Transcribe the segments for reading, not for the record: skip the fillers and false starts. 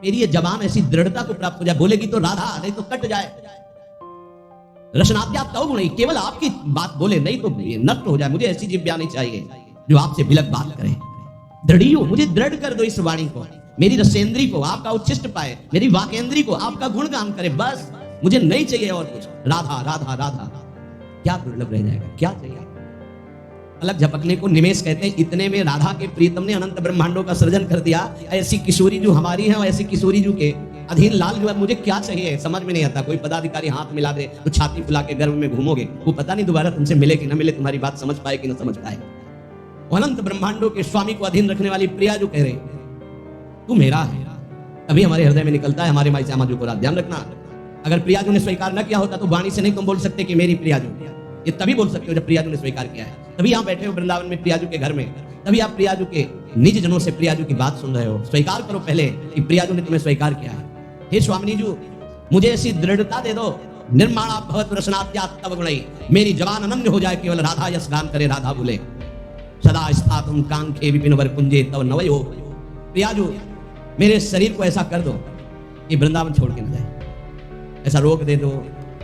मेरी ये जबान ऐसी दृढ़ता को प्राप्त हो जाए, बोलेगी तो राधा, नहीं तो कट जाए। रसनाद्या तव नहीं, केवल आपकी बात बोले, नहीं तो नष्ट हो जाए। मुझे ऐसी जिह्वा नहीं चाहिए जो आपसे बिलक बात करे। दृढ़ी हो, मुझे दृढ़ कर दो इस वाणी को, मेरी रसेंद्री को आपका उच्छिष्ट पाए, मेरी वाकेंद्री को आपका गुणगान करे, बस मुझे नहीं चाहिए और कुछ। राधा राधा राधा, क्या दुर्लभ रह जाएगा, क्या चाहिए। अलग झपकने को निमेष कहते हैं। इतने में राधा के प्रीतम ने अनंत ब्रह्मांडों का सृजन कर दिया। ऐसी किशोरी जो हमारी है और ऐसी किशोरी जो के अधीन लाल जो है, मुझे क्या चाहिए समझ में नहीं आता। कोई पदाधिकारी हाथ मिला दे तो छाती फुला के गर्भ में घूमोगे, वो पता नहीं दोबारा तुमसे मिले कि ना मिले, तुम्हारी बात समझ पाए कि ना समझ पाए। अनंत ब्रह्मांडों के स्वामी को अधीन रखने वाली प्रिया जो कह रहे तू मेरा है, तभी हमारे हृदय में निकलता है हमारे माई श्यामा जी को। ध्यान रखना, अगर प्रियाजू ने स्वीकार न किया होता तो वाणी से नहीं तुम बोल सकते कि मेरी प्रियाजू, ये तभी बोल सकते हो जब प्रियाजू ने स्वीकार किया है। तभी यहाँ बैठे हो वृंदावन में प्रियाजू के घर में, तभी आप प्रियाजू के निज जनों से प्रियाजू की बात सुन रहे हो। स्वीकार करो पहले कि प्रियाजू ने तुम्हें स्वीकार किया है। हे स्वामिनी जू, मुझे ऐसी दृढ़ता दे दो, निर्माणा भवत रसनात्या तव गुणई, मेरी जवान अनन्य हो जाए, केवल राधा यश गान करे, राधा बोले। सदा स्थातुम कांखे विपिन वर कुंजे तव नवयो। प्रियाजू, मेरे शरीर को ऐसा कर दो कि वृंदावन छोड़ के न जाए। ऐसा रोग दे दो,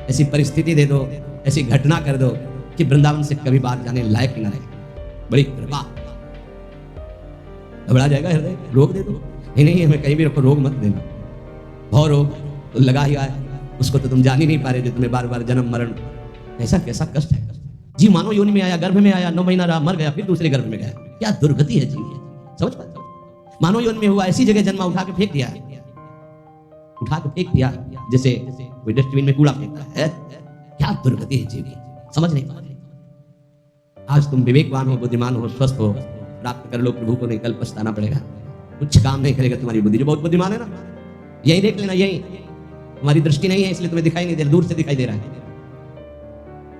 ऐसी परिस्थिति दे दो, ऐसी घटना कर दो कि वृंदावन से कभी बाहर जाने लायक न रहे। बड़ी कृपा। घबरा जाएगा हृदय, रोग दे दो। नहीं, हमें कहीं भी रखो, रोग मत देना। भव रोग तो लगा ही आया, उसको तो तुम जान ही नहीं पा रहे, जो तुम्हें बार बार जन्म मरण, ऐसा कैसा कष्ट है। जी मानो योनि में आया, गर्भ में आया, 9 महीना रहा, मर गया, फिर दूसरे गर्भ में गया। क्या दुर्गति है जीव, समझ पाते। मानो योनि में हुआ, ऐसी जगह जन्मा, उठा के फेंक दिया, उठा के फेंक दिया, जैसे कोई डस्टबिन में कूड़ा फेंकता है। क्या दुर्गति है जीव, समझ नहीं पाते। आज तुम विवेकवान हो, बुद्धिमान हो, स्वस्थ हो, प्राप्त कर लो प्रभु को, नहीं कल पछताना पड़ेगा। कुछ काम नहीं करेगा तुम्हारी बुद्धि, जो बहुत बुद्धिमान है ना, यही देख लेना। यही तुम्हारी दृष्टि नहीं है, इसलिए तुम्हें दिखाई नहीं दे रहा, दूर से दिखाई दे रहा है।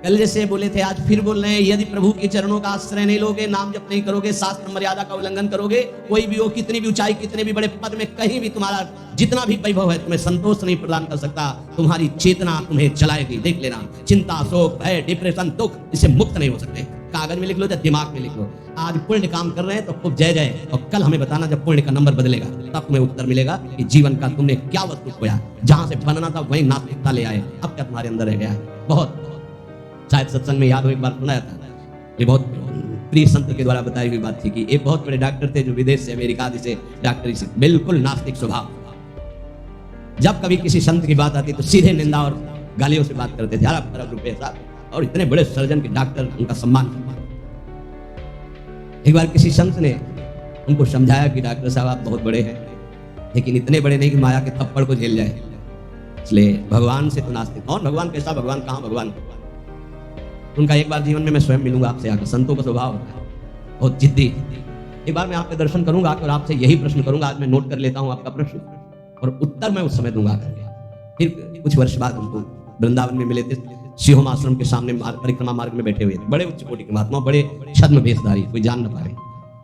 कल जैसे बोले थे, आज फिर बोल रहे हैं, यदि प्रभु के चरणों का आश्रय नहीं लोगे, नाम जप नहीं करोगे, शास्त्र मर्यादा का उल्लंघन करोगे, कोई भी हो, कितनी भी ऊंचाई, कितने भी बड़े पद में, कहीं भी तुम्हारा जितना भी वैभव है, तुम्हें संतोष नहीं प्रदान कर सकता। तुम्हारी चेतना तुम्हें चलाएगी, देख लेना। चिंता, शोक, भय, डिप्रेशन, दुख, इससे मुक्त नहीं हो सकते। कागज में लिख लो या दिमाग में लिख लो। आज पुण्य काम कर रहे हैं तो खूब जय जय, और कल हमें बताना जब पुण्य का नंबर बदलेगा, तब तुम्हें उत्तर मिलेगा कि जीवन का तुमने क्या वस्तु खोया। जहां से बनना था वहीं नास्तिकता ले आए, अब क्या तुम्हारे अंदर रह गया है। बहुत शायद सत्संग में याद हो, एक बार सुनाया था, ये बहुत प्रिय संत के द्वारा बताई हुई बात थी कि एक बहुत बड़े डॉक्टर थे जो विदेश से, अमेरिका से डॉक्टरी से, बिल्कुल नास्तिक स्वभाव। जब कभी किसी संत की बात आती तो सीधे निंदा और गालियों से बात करते थे, अरब अरब रुपए साहब, और इतने बड़े सर्जन के डॉक्टर, उनका सम्मान। एक बार किसी संत ने उनको समझाया कि डॉक्टर साहब आप बहुत बड़े हैं, लेकिन इतने बड़े नहीं कि माया के थप्पड़ को झेल जाए, इसलिए भगवान से तो नास्तिक। कौन भगवान, कैसा भगवान, कहाँ भगवान। उनका एक बार जीवन में मैं स्वयं मिलूंगा आपसे आकर। संतों का स्वभाव होता है बहुत जिद्दी। एक बार मैं आपके दर्शन करूंगा और आपसे यही प्रश्न करूंगा। आज मैं नोट कर लेता हूं आपका प्रश्न, और उत्तर मैं उस समय दूंगा। फिर कुछ वर्ष बाद उनको वृंदावन में मिले थे, शिहोम आश्रम के सामने परिक्रमा मार्ग में बैठे हुए थे, बड़े उच्च कोटि के महात्मा, बड़े छद्म भेषधारी, कोई जान न पाए।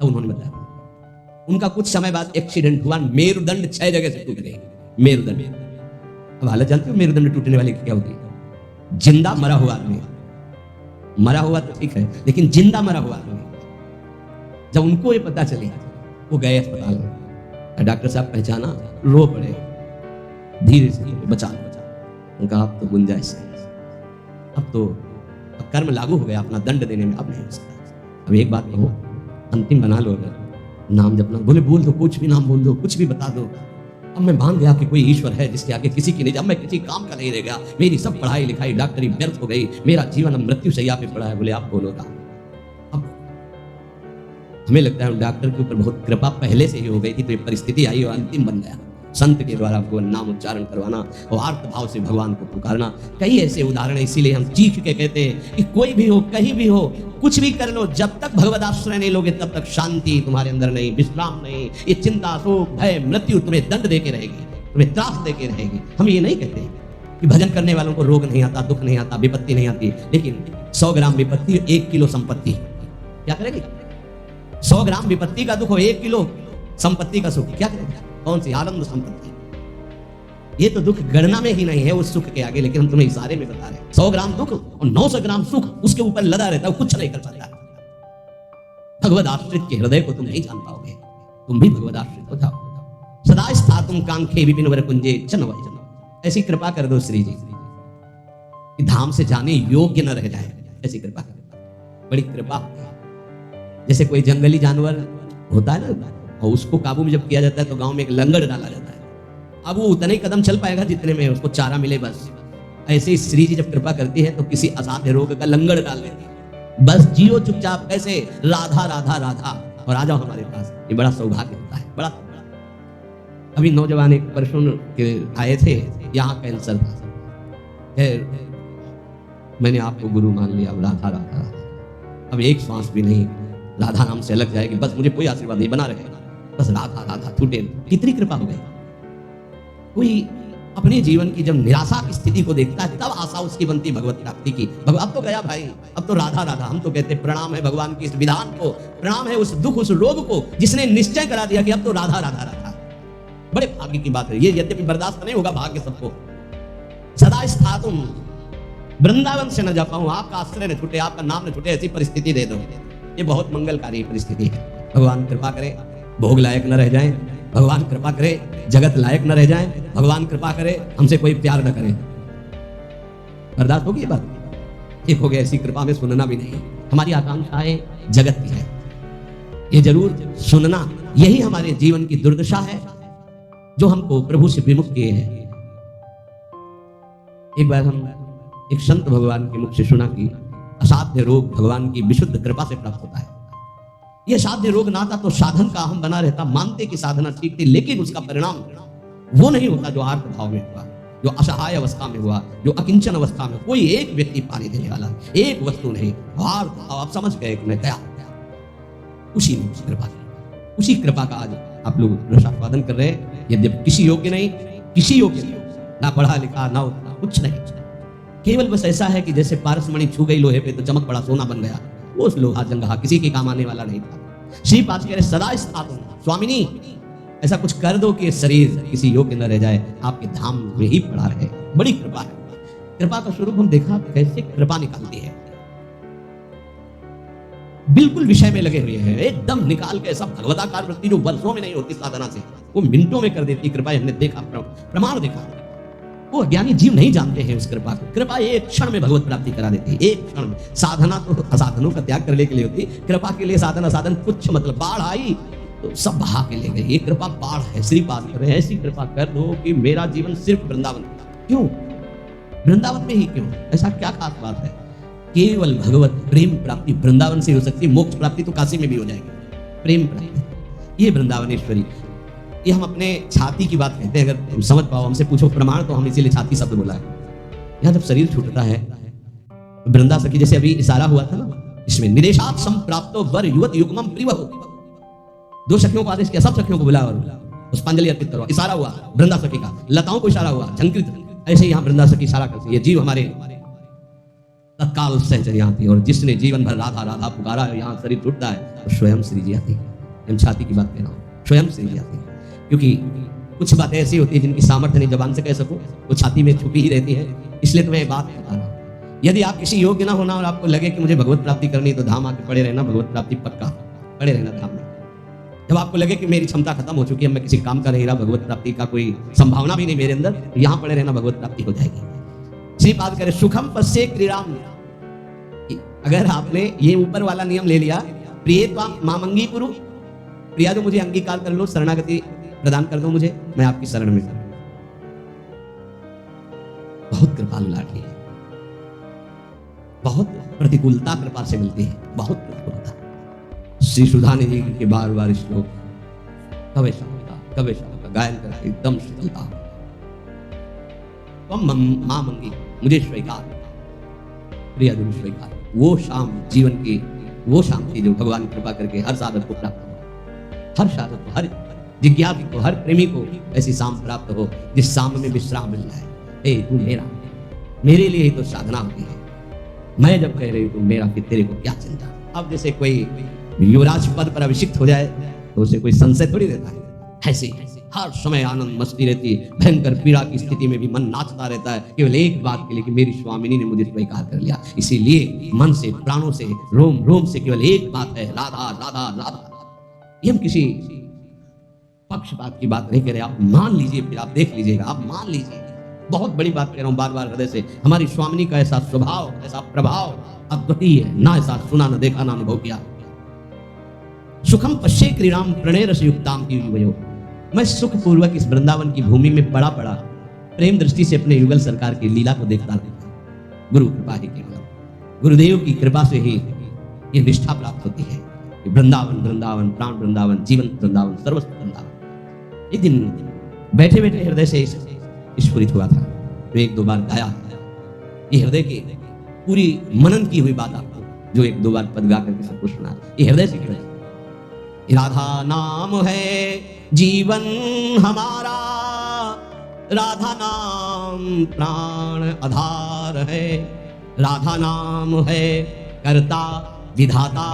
तो उन्होंने बताया उनका कुछ समय बाद एक्सीडेंट हुआ, मेरुदंड 6 जगह से टूट गए। मेरुदंड, अब हालत जानते हो मेरुदंड टूटने वाले की क्या होती है। जिंदा मरा हुआ आदमी, मरा हुआ तो ठीक है, लेकिन जिंदा मरा हुआ आदमी, जब उनको ये पता चले, वो गए अस्पताल में। डॉक्टर साहब पहचाना, रो पड़े, धीरे से बचा उनका। अब तो गुंजाइश है, अब तो कर्म लागू हो गया, अपना दंड देने में अब नहीं हो सकता। अब एक बात कहो, अंतिम बना लो, अगर नाम जपना, बोले बोल दो, कुछ भी नाम बोल दो, कुछ भी बता दो। अब मैं मान गया कि कोई ईश्वर है जिसके आगे किसी की नहीं, अब मैं किसी काम का नहीं रह गया, मेरी सब पढ़ाई लिखाई डॉक्टरी व्यर्थ हो गई, मेरा जीवन अब मृत्यु शैया पे पड़ा है। बोले आप बोलो का। अब हमें लगता है डॉक्टर के ऊपर बहुत कृपा पहले से ही हो गई थी, तो ये परिस्थिति आई और अंतिम बन गया। संत के द्वारा आपको नाम उच्चारण करवाना और आर्त भाव से भगवान को पुकारना, कई ऐसे उदाहरण है। इसीलिए हम चीख के कहते हैं कि कोई भी हो, कहीं भी हो, कुछ भी कर लो, जब तक भगवद आश्रय नहीं लोगे तब तक शांति तुम्हारे अंदर नहीं, विश्राम नहीं। ये चिंता, शोक, भय, मृत्यु तुम्हें दंड देके रहेगी, तुम्हें त्रास देके रहेगी। हम ये नहीं कहते कि भजन करने वालों को रोग नहीं आता, दुख नहीं आता, विपत्ति नहीं आती, लेकिन 100 ग्राम विपत्ति, 1 किलो संपत्ति क्या करेगी। 100 ग्राम विपत्ति का दुख हो, 1 किलो संपत्ति का सुख क्या करेगा। कौन सी आनंद संपत्ति। ये तो दुख गणना में ही नहीं है उस सुख के आगे, लेकिन हम तुम्हें इशारे में बता रहे हैं। 100 ग्राम दुख और 900 ग्राम सुख उसके ऊपर लदा रहता है, कुछ नहीं कर सकता। भगवद आश्रित के हृदय को तुम नहीं जान पाओगे, तुम भी भगवद आश्रित हो जाओ। सदा स्थातुम कांखे विपिन वर कुंजे चनवय। ऐसी कृपा कर दो श्री जी कि धाम से जाने योग्य न रह जाए, ऐसी कृपा कर। बड़ी कृपा होती है। जैसे कोई जंगली जानवर होता है ना, और उसको काबू में जब किया जाता है तो गांव में एक लंगड़ डाला जाता है। अब वो उतने ही कदम चल पाएगा जितने में उसको चारा मिले बस। ऐसे ही श्री जी जब कृपा करती है तो किसी असाध्य रोग का लंगड़ डाल देती है। बस जियो चुपचाप, कैसे राधा राधा राधा और आ जाओ हमारे पास। ये बड़ा सौभाग्य होता है, बड़ा। अभी नौजवान एक परसों के आए थे, यहाँ कैंसर था। मैंने आपको गुरु मान लिया, राधा राधा। अब एक सांस भी नहीं राधा नाम से अलग जाएगी, बस मुझे कोई आशीर्वाद नहीं, बना रहेगा बस राधा राधा, छूटे। कितनी कृपा हो गई। कोई अपने जीवन की जब निराशा की स्थिति को देखता है तब आशा उसकी बनती भगवत प्राप्ति की। अब तो गया भाई, अब तो राधा राधा। हम तो कहते प्रणाम है भगवान की इस विधान को, प्रणाम है उस दुख उस रोग को जिसने निश्चय करा दिया कि अब तो राधा राधा राधा। बड़े भाग्य की बात है ये, यद्यपि बर्दाश्त नहीं होगा भाग्य सबको। सदा स्थातुम, वृंदावन से न जा पाऊं, आपका आश्रय न छूटे, आपका नाम न छूटे, ऐसी परिस्थिति दे दो। ये बहुत मंगलकारी परिस्थिति है। भगवान कृपा करे भोग लायक न रह जाए, भगवान कृपा करे जगत लायक न रह जाए, भगवान कृपा करे हमसे कोई प्यार न करे। बर्दाश्त होगी ये बात? एक हो गया, ऐसी कृपा में सुनना भी नहीं। हमारी आकांक्षाएं जगत की है, ये जरूर सुनना। यही हमारे जीवन की दुर्दशा है जो हमको प्रभु से विमुख किए हैं। एक बार हम एक संत भगवान के मुख से सुना कि असाध्य रोग भगवान की विशुद्ध कृपा से प्राप्त होता है। यह साध्य रोग ना था तो साधन का हम बना रहता, मानते कि साधना ठीक थी, लेकिन उसका परिणाम वो नहीं होता जो आर्त भाव में हुआ, जो असहाय अवस्था में हुआ, जो अकिंचन अवस्था में। कोई एक व्यक्ति पानी देने वाला, एक वस्तु नहीं, आर्त भाव। आप समझ गए कि मैं क्या उसी ने कृपा की, उसी कृपा का आज आप लोग रसास्वादन कर रहे हैं। यद्यपि किसी योग्य नहीं, किसी योग्य नहीं, ना पढ़ा लिखा ना उतना कुछ नहीं, केवल बस ऐसा है कि जैसे पारसमणि छू गई लोहे पे तो चमक पड़ा सोना बन गया। वो लोहा जंगहा किसी के काम आने वाला नहीं था। श्रीपाद कह रहे सदा स्थातुम, स्वामिनी ऐसा कुछ कर दो कि शरीर किसी योग्य न रह जाए, आपके धाम में ही पड़ा रहे। बड़ी कृपा है। कृपा का स्वरूप हम देखा कैसे कृपा निकालती है। बिल्कुल विषय में लगे हुए हैं, एकदम निकाल के सब भगवताकार वृत्ति जो वर्षों में नहीं होती साधना से, वो मिनटों में कर देती कृपा। हमने देखा, प्रमाण देखा। वो अज्ञानी जीव नहीं जानते हैं उस कृपा को। कृपा एक क्षण में भगवत प्राप्ति करा देती है, एक क्षण में। साधना तो असाधनों का त्याग करने के लिए होती, कृपा के लिए साधन असाधन कुछ मतलब। बाढ़ आई तो सब बहा के ले गए, ये कृपा बाढ़ है। श्रीपाद कर रहे हैं ऐसी कृपा कर दो कि मेरा जीवन सिर्फ वृंदावन। क्यों वृंदावन में ही क्यों? ऐसा क्या खास बात है? केवल भगवत प्रेम प्राप्ति वृंदावन से हो सकती है। मोक्ष प्राप्ति तो काशी में भी हो जाएगी, प्रेम प्राप्ति ये वृंदावनेश्वरी। ये हम अपने छाती की बात कहते हैं, अगर तुम समझ पाओ, हमसे पूछो प्रमाण तो हम इसीलिए छाती शब्द बोला है। यहाँ जब शरीर छूटता है वृंदा सखी, जैसे अभी इशारा हुआ था ना, इसमें निदेशात संप्राप्तो वर युवत युग्मम प्रिवहु। दो सखियों को आदेश किया, सब सखियों को बुला और पुष्पांजलि अर्पित करो। इशारा हुआ वृंदा सखी का, लताओं को इशारा हुआ, झंकृत। ऐसे ही यहाँ वृंदा सखी इशारा करती है। जीव हमारे तत्काल सहचर्या आती है, और जिसने जीवन भर राधा राधा पुकारा है, यहाँ शरीर छूटता है तो स्वयं श्री जी आती है। हम छाती की बात कह रहा हूँ, स्वयं श्री जी आती है। क्योंकि कुछ बातें ऐसी होती है जिनकी सामर्थ्य नहीं जबान से कह सकूं, वो छाती में छुपी ही रहती है। इसलिए तुम्हें बात बता रहा हूं। यदि आप किसी योग्य ना होना और आपको लगे कि मुझे भगवत प्राप्ति करनी, तो धाम आके पड़े रहना, भगवत प्राप्ति पक्का, पड़े रहना धाम में। जब आपको लगे कि मेरी क्षमता खत्म हो चुकी है, मैं किसी काम का नहीं रहा, भगवत प्राप्ति का कोई संभावना भी नहीं मेरे अंदर, तो यहाँ पड़े रहना, भगवत प्राप्ति हो जाएगी। श्रीपाद करे सुखम पश्ये क्रीड़ाम। अगर आपने ये ऊपर वाला नियम ले लिया, प्रिय त्वाम मामंगी कुरु, प्रिया जो मुझे अंगीकार कर लो, शरणागति प्रदान कर दो मुझे, मैं आपकी शरण में। बहुत कृपालु लाडली है, बहुत प्रतिकूलता कृपा से मिलती है, बहुत प्रतिकूलता। श्री सुधाने जी के बार बार श्लोक कवे शाम का गायन करके एकदम शीतलता। तुम मां मंगी मुझे स्वीकार, प्रिया जो स्वीकार। वो शाम जीवन की वो शाम थी जो भगवान कृपा करके हर साधक को प्राप्त हो, हर साधक को, हर जिज्ञासु को, हर प्रेमी को ऐसी शाम प्राप्त हो जिस शाम में विश्राम मिल जाए। ए तू मेरा, मेरे लिए ही तो साधना होती है। मैं जब कह रही हूँ तू मेरा, फिर तेरे को क्या चिंता। अब जैसे कोई युवराज पद पर अभिषिक्त हो जाए तो उसे कोई संशय थोड़ी रहता है। ऐसे हर समय आनंद मस्ती रहती है, भयंकर पीड़ा की स्थिति में भी मन नाचता रहता है, केवल एक बात के लिए कि मेरी स्वामिनी ने मुझे स्वीकार कर लिया। इसीलिए मन से, प्राणों से, रोम रोम से केवल एक बात है, राधा राधा राधा। ये हम किसी पक्षपात की बात नहीं कह रहे, आप मान लीजिए, फिर आप देख लीजिएगा, आप मान लीजिए। बहुत बड़ी बात कह रहा हूं बार बार हृदय से। हमारी स्वामिनी का ऐसा स्वभाव, ऐसा प्रभाव अद्वितीय है, ना ऐसा सुना, न देखा, ना अनुभव किया। सुखम पश्ये क्रीड़ाम प्रणय रस युक्ताम की युवयो। मैं सुख पूर्वक इस वृंदावन की भूमि में पड़ा पड़ा प्रेम दृष्टि से अपने युगल सरकार की लीला को देखता रहता। गुरु कृपा ही केवल, गुरुदेव की कृपा से ही ये निष्ठा प्राप्त होती है। वृंदावन वृंदावन, प्राण वृंदावन, जीवन वृंदावन, सर्वस्व वृंदावन। एक दिन बैठे बैठे हृदय से स्फुरित हुआ था, तो एक दो बार गाया। ये हृदय की पूरी मनन की हुई बात आपको जो एक दो बार पद गा करके सबको सुना, ये हृदय से क्यों? राधा नाम है जीवन हमारा, राधा नाम प्राण आधार है, राधा नाम है कर्ता विधाता,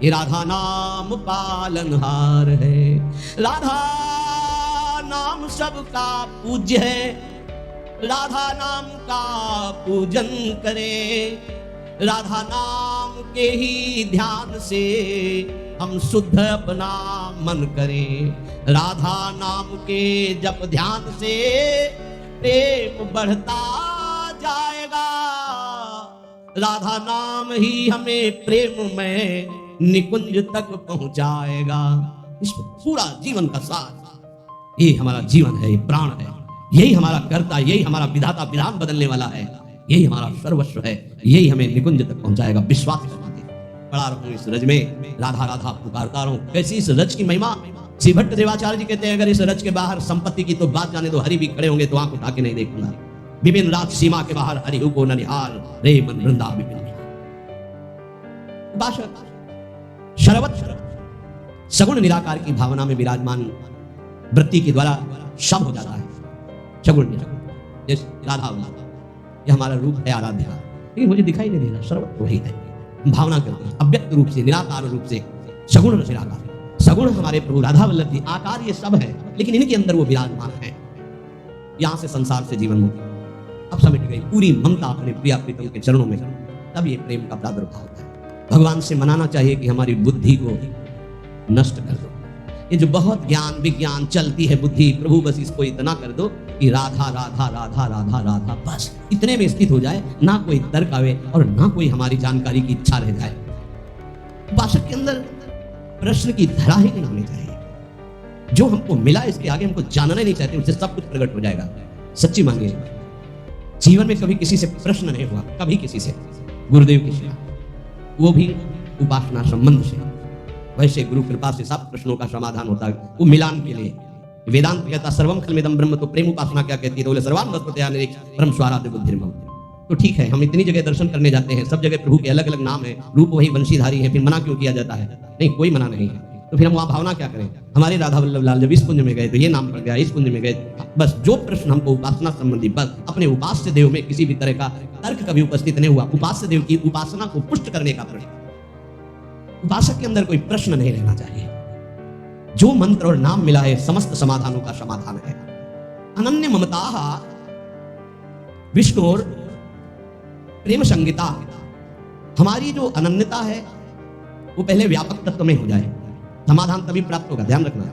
ये राधा नाम पालनहार है। राधा नाम सबका पूज्य है, राधा नाम का पूजन करें, राधा नाम के ही ध्यान से हम शुद्ध अपना मन करें। राधा नाम के जप ध्यान से प्रेम बढ़ता जाएगा, राधा नाम ही हमें प्रेम में निकुंज तक पहुंचाएगा। इस पूरा जीवन का साथ, ये हमारा जीवन है, ये प्राण है, यही हमारा कर्ता, यही हमारा विधाता, विधान बदलने वाला है, यही हमारा सर्वस्व है, यही हमें निकुंज तक पहुंचाएगा। विश्वास करना दे। पड़ा रहूं इस रज में, राधा राधा पुकारता रहूं। कैसी इस रज की महिमा। श्री भट्ट देवाचार्य जी कहते हैं, अगर इस रज के बाहर संपत्ति की तो बात जाने दो, हरि भी खड़े होंगे तो आंख उठा के नहीं देखूंगा। विभिन्न राज सीमा के बाहर हरि को ननिहार, रे मन वृंदा विपिन। शरवत सगुण निराकार की भावना में विराजमान वृत्ति के द्वारा सब हो जाता है। सगुण निराकार जैसे राधा, ये हमारा रूप है आराध्या, लेकिन मुझे दिखाई नहीं दे रहा। सर्वत्र वही है, भावना करते हैं अव्यक्त रूप से, निराकार रूप से, सगुण निराकार। सगुण हमारे प्रभु राधा वल्लभ जी, आकार ये सब है, लेकिन इनके अंदर वो विराजमान है। यहां से संसार से जीवन मुक्ति अब समिट गई, पूरी ममता अपने प्रिया प्रीतम के चरणों में, तब ये प्रेम का प्रादुर्भाव होता है। भगवान से मनाना चाहिए कि हमारी बुद्धि को नष्ट कर दो। ये जो बहुत ज्ञान विज्ञान चलती है बुद्धि, प्रभु बस इसको इतना कर दो कि राधा राधा राधा राधा राधा, बस इतने में स्थित हो जाए, ना कोई तर्क आवे और ना कोई हमारी जानकारी की इच्छा रह जाए। उपासक के अंदर प्रश्न की धरा ही नहीं होनी चाहिए। जो हमको मिला इसके आगे हमको जानना ही नहीं चाहते, उससे सब कुछ प्रकट हो जाएगा। सच्ची मांगिए, जीवन में कभी किसी से प्रश्न नहीं हुआ, कभी किसी से, गुरुदेव की सेवा, वो भी उपासना संबंध से। वैसे गुरु कृपा से सब प्रश्नों का समाधान होता है, वो मिलान के लिए। वेदांत कहता सर्वम खलमिदं ब्रह्म, तो प्रेम उपासना क्या कहती है? तो बोले सर्वान वस्तुतया निरीक्ष परम स्वाराध्य बुद्धिर्मम। तो ठीक है, हम इतनी जगह दर्शन करने जाते हैं, सब जगह प्रभु के अलग अलग नाम है, रूप वही वंशीधारी है, फिर मना क्यों किया जाता है? नहीं, कोई मना नहीं है। तो फिर हम वहां भावना क्या करें? हमारे राधा वल्लभ लाल जब इस कुंज में गए तो ये नाम पड़ गया, इस कुंज में गए, बस जो प्रश्न हमको उपासना संबंधी, बस अपने उपास्य देव में किसी भी तरह का तर्क कभी उपस्थित नहीं हुआ। उपास्य देव की उपासना को पुष्ट करने का प्रश्न, उपासक के अंदर कोई प्रश्न नहीं रहना चाहिए। जो मंत्र और नाम मिला है समस्त समाधानों का समाधान है। अनन्य ममता विष्णुर प्रेम संगीता, हमारी जो अनन्यता है वो पहले व्यापक तत्व में हो जाए, समाधान तभी प्राप्त होगा। ध्यान रखना,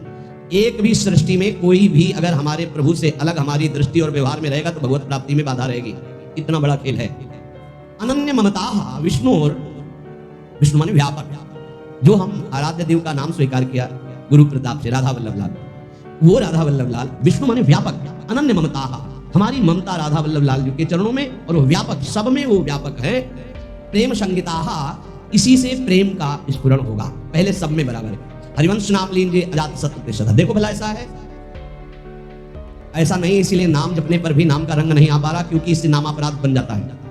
एक भी सृष्टि में कोई भी अगर हमारे प्रभु से अलग हमारी दृष्टि और व्यवहार में रहेगा तो भगवत प्राप्ति में बाधा रहेगी। इतना बड़ा खेल है। अनन्य ममता विष्णुर, विष्णु माने व्यापक, जो हम आराध्य देव का नाम स्वीकार किया गुरु प्रताप से, राधा वल्लभ लाल, वो राधा वल्लभ लाल। विष्णु माने व्यापक, अनन्य ममता, हमारी ममता राधा वल्लभ लाल जी के चरणों में, और वो व्यापक, सब में वो व्यापक है। प्रेम संगीता, इसी से प्रेम का स्फुरण होगा, पहले सब में बराबर है। हरिवंश नाम लीजिए, अजात शत्रु के सदा। देखो भला ऐसा है? ऐसा नहीं, इसीलिए नाम जपने पर भी नाम का रंग नहीं आ पा रहा, क्योंकि इससे नाम अपराध बन जाता है।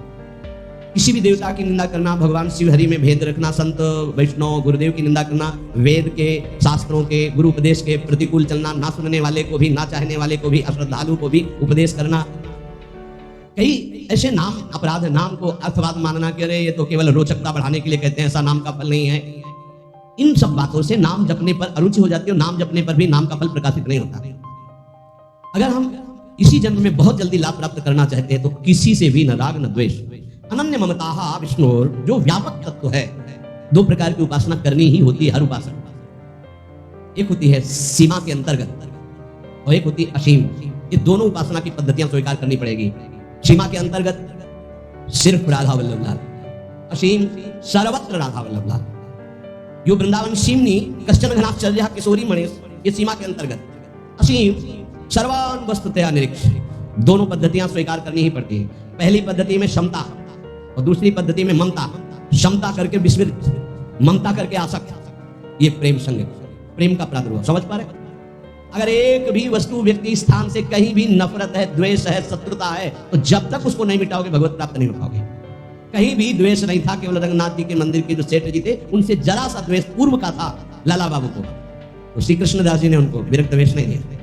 किसी भी देवता की निंदा करना, भगवान शिव हरि में भेद रखना, संत वैष्णव गुरुदेव की निंदा करना, वेद के शास्त्रों के गुरु उपदेश के प्रतिकूल चलना, ना सुनने वाले को भी, ना चाहने वाले को भी, अश्रद्धालु को भी उपदेश करना, कई ऐसे नाम अपराध है। नाम को अर्थवाद मानना कि अरे ये तो केवल रोचकता बढ़ाने के लिए कहते हैं, ऐसा नाम का फल नहीं है। इन सब बातों से नाम जपने पर अरुचि हो जाती है, और नाम जपने पर भी नाम का फल प्रकाशित नहीं होता। अगर हम इसी जन्म में बहुत जल्दी लाभ प्राप्त करना चाहते हैं तो किसी से भी न राग न द्वेष। अनन्य ममता विष्णु, जो व्यापक तत्व है, दो प्रकार की उपासना करनी ही होती है हर उपासना। एक होती है सीमा के अंतर्गत, और एक होती असीम। ये दोनों उपासना की पद्धतियां स्वीकार करनी पड़ेगी। सीमा के अंतर्गत सिर्फ राधा वल्लभ लाल, असीम सर्वत्र राधा वल्लभ लाल। यो वृंदावन सीमनी कश्चन घनाश्चर्य किशोरी मणेश, ये सीमा के अंतर्गत। असीम सर्वान वस्तुतया निरीक्ष। दोनों पद्धतियां स्वीकार करनी ही पड़ती है। पहली पद्धति में समता और दूसरी पद्धति में ममता। समता करके विस्मृत, ममता करके आसक्त। ये प्रेम संग, प्रेम का प्रादुर्भाव। समझ पा रहे? अगर एक भी वस्तु व्यक्ति स्थान से कहीं भी नफरत है, द्वेष है, शत्रुता है, तो जब तक उसको नहीं मिटाओगे भगवत प्राप्त नहीं हो पाओगे। कहीं भी द्वेष नहीं था। केवल रंगनाथ जी के मंदिर के जो सेठ जी थे उनसे जरा सा द्वेष पूर्व का था लाला बाबू को, तो श्री कृष्णदास जी ने उनको विरक्त द्वेष नहीं दिया।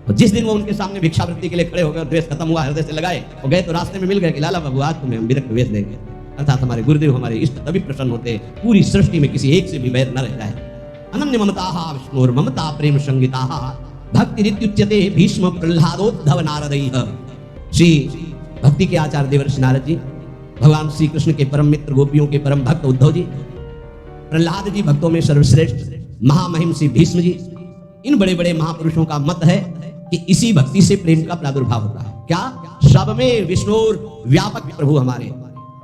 और जिस दिन वो उनके सामने भिक्षावृत्ति के लिए खड़े हो गए, द्वेष खत्म हुआ, हृदय से लगाए और गए, तो रास्ते में मिल गए कि लाला बाबू आज तुम्हें हम विरक्त द्वेष देंगे। अर्थात हमारे गुरुदेव, हमारे इष्ट तभी प्रसन्न होते पूरी सृष्टि में किसी एक से भी वैर न रह जाए। अनन्य ममता विष्णुर ममता प्रेम संगीता भक्ति रित्युच्यते भीष्म प्रह्लादोद्धव नारदैः। श्री भक्ति के आचार्य देवर्षि नारद जी, भगवान श्री कृष्ण के परम मित्र, गोपियों के परम भक्त उद्धव जी, प्रह्लाद जी भक्तों में सर्वश्रेष्ठ, महामहिम श्री भीष्म जी, इन बड़े बड़े महापुरुषों का मत है कि इसी भक्ति से प्रेम का प्रादुर्भाव होता है। क्या? सब में विष्णु व्यापक प्रभु हमारे,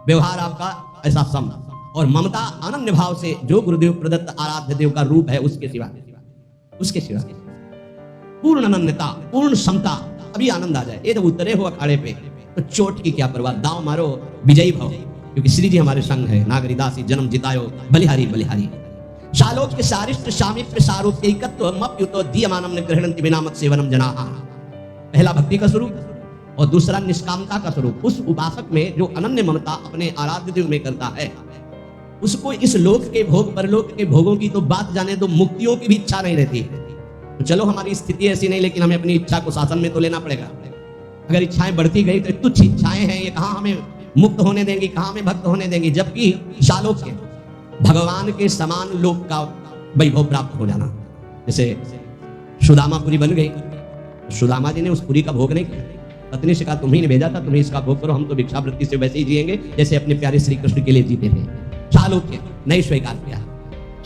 व्यवहार आपका ऐसा सम, और ममता अनन्य भाव से जो गुरुदेव प्रदत्त आराध्य देव का रूप है उसके सिवा, उसके सिवा पूर्ण अनन्यता, पूर्ण समता। अभी आनंद आ जाए। ये जब उतरे हो अखाड़े पे तो चोट की क्या परवाह, दांव मारो विजयी भव, क्योंकि श्री जी हमारे संग है। नागरिदासी जन्म जितायो बलिहारी बलिहारी। शालोच के सारिष्ट सामीप्य सारूप्य एकत्व मप्युतो दीयमानम निग्रहणन्ति विनामत सेवनम जनाः। पहला भक्ति का स्वरूप और दूसरा निष्कामता का स्वरूप। उस उपासक में जो अनन्य ममता अपने आराध्य देव में करता है, उसको इस लोक के भोग, परलोक के भोगों की तो बात जाने दो, मुक्तियों की भी इच्छा नहीं रहती। तो चलो हमारी स्थिति ऐसी नहीं, लेकिन हमें अपनी इच्छा को शासन में तो लेना पड़ेगा। अगर इच्छाएं बढ़ती गई तो तुच्छ इच्छाएं हैं, ये कहां हमें मुक्त होने देंगी, कहां हमें भक्त होने देंगी। जबकि शालोक के भगवान के समान लोक का वैभव प्राप्त हो जाना। जैसे सुदामापुरी बन गई, सुदामा जी ने उस पुरी का भोग नहीं किया, पत्नी से कहा तुम्ही ने भेजा था, तुम्ही इसका भोग करो, हम तो भिक्षावृत्ति से वैसे ही जिएंगे जैसे अपने प्यारे श्री कृष्ण के लिए जीते थे। शालोक नहीं स्वीकार किया।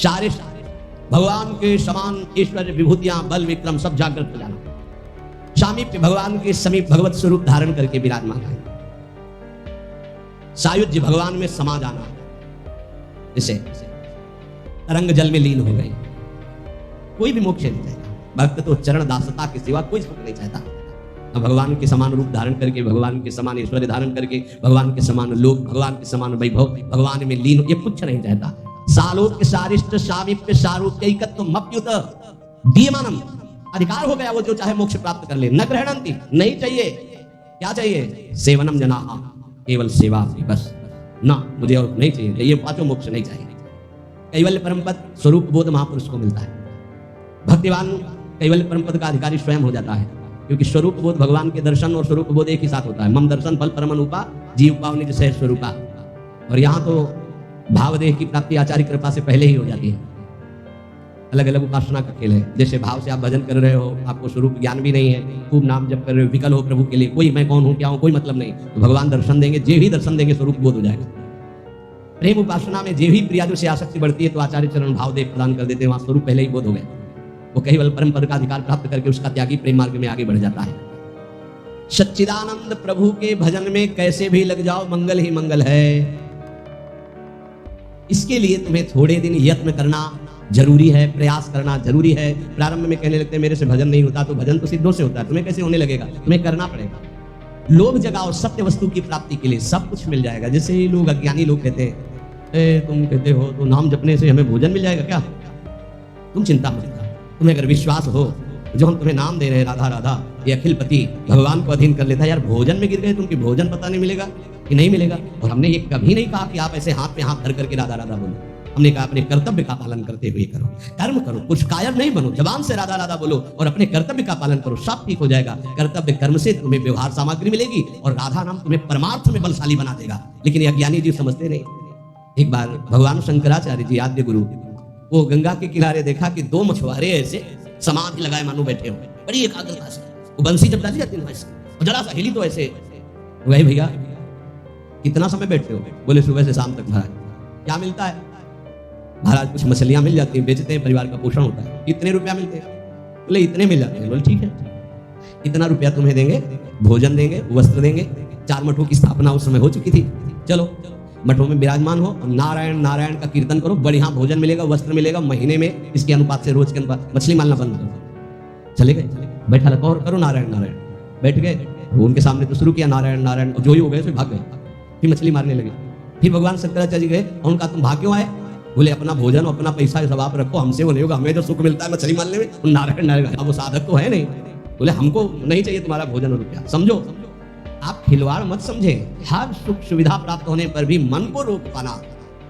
सारे भगवान के समान ऐश्वर्य, विभूतियां, बल, विक्रम सब जागृत हो जाना। सामीप्य, भगवान के समीप भगवत स्वरूप धारण करके विराजमान है। सायुज्य, भगवान में समा जाना। जैसे तरंग जल में लीन हो गई। कोई भी मोक्ष नहीं चाहता भक्त, तो चरण दासता के सिवा कोई सुख नहीं चाहता। अब भगवान के समान रूप धारण करके, भगवान के समान ऐश्वर्य धारण करके, भगवान के समान लोक, भगवान के समान वैभव, भगवान में लीन, ये कुछ नहीं चाहता। सालोक सारिष्ट सामीप्य सारूप्यैकत्व मप्युत दीयमानम। अधिकार हो गया, वो जो चाहे मोक्ष प्राप्त कर ले। न ग्रहणन्ति, नहीं चाहिए। क्या चाहिए? सेवनम जनाः, केवल सेवा, बस। ना मुझे और नहीं चाहिए, ये पांचों मोक्ष नहीं चाहिए। कैवल्य परमपद स्वरूप बोध महापुरुष को मिलता है। भक्तिवान कैवल्य परमपद का अधिकारी स्वयं हो जाता है, क्योंकि स्वरूप बोध, भगवान के दर्शन और स्वरूप बोध एक ही साथ होता है। मम दर्शन फल परमनुपा जीव पावनि जैसे स्वरूपा। और यहाँ तो भावदेह की प्राप्ति आचार्य कृपा से पहले ही हो जाती है। अलग अलग उपासना का खेल है। जैसे भाव से आप भजन कर रहे हो, आपको स्वरूप ज्ञान भी नहीं है, खूब नाम जप कर रहे हो, विकल हो प्रभु के लिए, कोई मैं कौन हूं क्या हूं कोई मतलब नहीं, तो भगवान दर्शन देंगे, जे भी दर्शन देंगे स्वरूप बोध हो जाएगा। प्रेम उपासना में जे भी प्रियादु से आसक्ति बढ़ती है तो आचार्य चरण भावदेव प्रदान कर देते हैं, वहां स्वरूप पहले ही बोध हो गया। वो केवल परम पद का अधिकार प्राप्त करके उसका त्यागी प्रेम मार्ग में आगे बढ़ जाता है। सच्चिदानंद प्रभु के भजन में कैसे भी लग जाओ, मंगल ही मंगल है। इसके लिए तुम्हें थोड़े दिन यत्न करना जरूरी है, प्रयास करना जरूरी है। प्रारंभ में कहने लगते हैं मेरे से भजन नहीं होता, तो भजन तो सिद्धों से होता है, तुम्हें कैसे होने लगेगा? तुम्हें करना पड़ेगा। लोभ जगाओ सत्य वस्तु की प्राप्ति के लिए, सब कुछ मिल जाएगा। जैसे ही लोग, अज्ञानी लोग कहते हैं तुम कहते हो तो नाम जपने से हमें भोजन मिल जाएगा क्या? तुम चिंता मत करो। तुम्हें अगर विश्वास हो, जो हम तुम्हें नाम दे रहे हैं राधा राधा, ये अखिलपति भगवान को अधीन कर लेता है। यार भोजन में गिर गए तुम, कि भोजन पता नहीं मिलेगा कि नहीं मिलेगा। और हमने ये कभी नहीं कहा कि आप ऐसे हाथ में हाथ धर करके राधा राधा बोलो। हमने कहा अपने कर्तव्य का पालन करते हुए करो, कर्म करो, कुछ कायर नहीं बनो, जबान से राधा राधा बोलो और अपने कर्तव्य का पालन करो, सब ठीक हो जाएगा। कर्तव्य कर्म से तुम्हें व्यवहार सामग्री मिलेगी और राधा नाम तुम्हें परमार्थ में बलशाली बना देगा। लेकिन ये अज्ञानी जी समझते नहीं। एक बार भगवान शंकराचार्य जी आद्य गुरु, वो गंगा के किनारे देखा कि दो मछुआरे ऐसे समाधि लगाए मानो बैठे हो, बड़ी एकाग्रता से। वो बंसी जब डाली जाती है और जरा सा हिली तो ऐसे, वही भैया कितना समय बैठते हो? बोले सुबह से शाम तक। महाराज क्या मिलता है? महाराज कुछ मछलियां मिल जाती हैं, बेचते हैं, परिवार का पोषण होता है। कितने रुपया मिलते हैं? बोले इतने मिल जाते हैं। बोले ठीक है। इतना रुपया तुम्हें देंगे, भोजन देंगे, वस्त्र देंगे। 4 मठों की स्थापना उस समय हो चुकी थी। चलो मठों में विराजमान हो, नारायण नारायण का कीर्तन करो, बढ़िया भोजन मिलेगा, वस्त्र मिलेगा, महीने में इसके अनुपात से रोज के अनुपात मछली मारना बंद करो। चले गए, बैठा रखो और करो नारायण नारायण। बैठ गए, उनके सामने तो शुरू किया नारायण नारायण, जो ही हो गए फिर भाग गए, फिर मछली मारने लगे। फिर भगवान शंकराचार्य जी गए और उनका तुम भाग क्यों आए? बोले अपना भोजन अपना पैसा सब आप रखो, हमसे वो नहीं होगा, हमें जो सुख मिलता है मछली मारने में, नारायण नारायण। अब वो साधक तो है नहीं। बोले हमको नहीं चाहिए तुम्हारा भोजन और रुपया। समझो, आप खिलवाड़ मत समझे। हर सुख सुविधा प्राप्त होने पर भी मन को रोक पाना,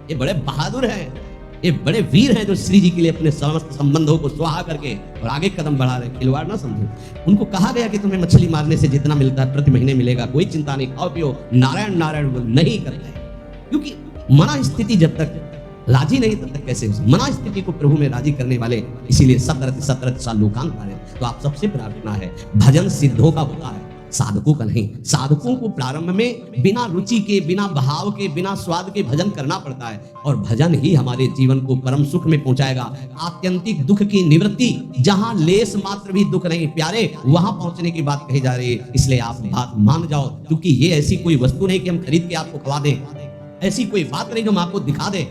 ये बड़े बहादुर हैं, ये बड़े वीर हैं जो श्री जी के लिए अपने समस्त संबंधों को स्वाहा करके और आगे कदम बढ़ा रहे। खिलवाड़ ना समझो। उनको कहा गया कि तुम्हें मछली मारने से जितना मिलता है प्रति महीने मिलेगा, कोई चिंता नहीं, खाओ पियो, नारायण नारायण नहीं करते हैं। क्योंकि मना स्थिति जब तक राजी नहीं तब तक कैसे हो? मना स्थिति को प्रभु में राजी करने वाले, इसीलिए सतरथ सतरथ साल लोकांत है। तो आप सबसे प्रार्थना है, भजन सिद्धों का होता है, साधकों का नहीं। साधकों को प्रारंभ में बिना रुचि के, बिना भाव के, बिना स्वाद के भजन करना पड़ता है, और भजन ही हमारे जीवन को परम सुख में पहुंचाएगा। आत्यंतिक दुख की निवृत्ति, जहां लेस मात्र भी दुख नहीं प्यारे, वहां पहुंचने की बात कही जा रही है। इसलिए आप बात मान जाओ, क्योंकि ये ऐसी कोई वस्तु नहीं कि हम खरीद के आपको खवा दें, ऐसी कोई बात नहीं जो हम आपको दिखा दे।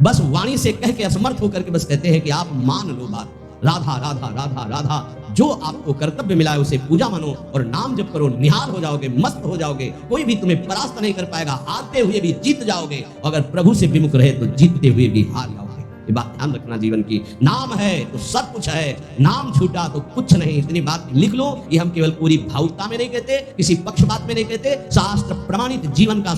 बस वाणी से कह के असमर्थ होकर के बस कहते हैं कि आप मान लो बात। राधा राधा राधा राधा, जो आपको कर्तव्य मिला है उसे पूजा मानो और नाम जप करो, निहाल हो जाओगे, मस्त हो जाओगे, कोई भी तुम्हें परास्त नहीं कर पाएगा, हारते हुए भी जीत जाओगे, अगर प्रभु से विमुख रहे तो जीतते हुए भी हार जाओगे। ये बात ध्यान रखना जीवन की। नाम है तो सब कुछ है, नाम छूटा तो कुछ नहीं। इतनी बात लिख लो। ये हम केवल पूरी भावुकता में नहीं कहते, किसी पक्षपात में नहीं कहते, शास्त्र प्रमाणित जीवन का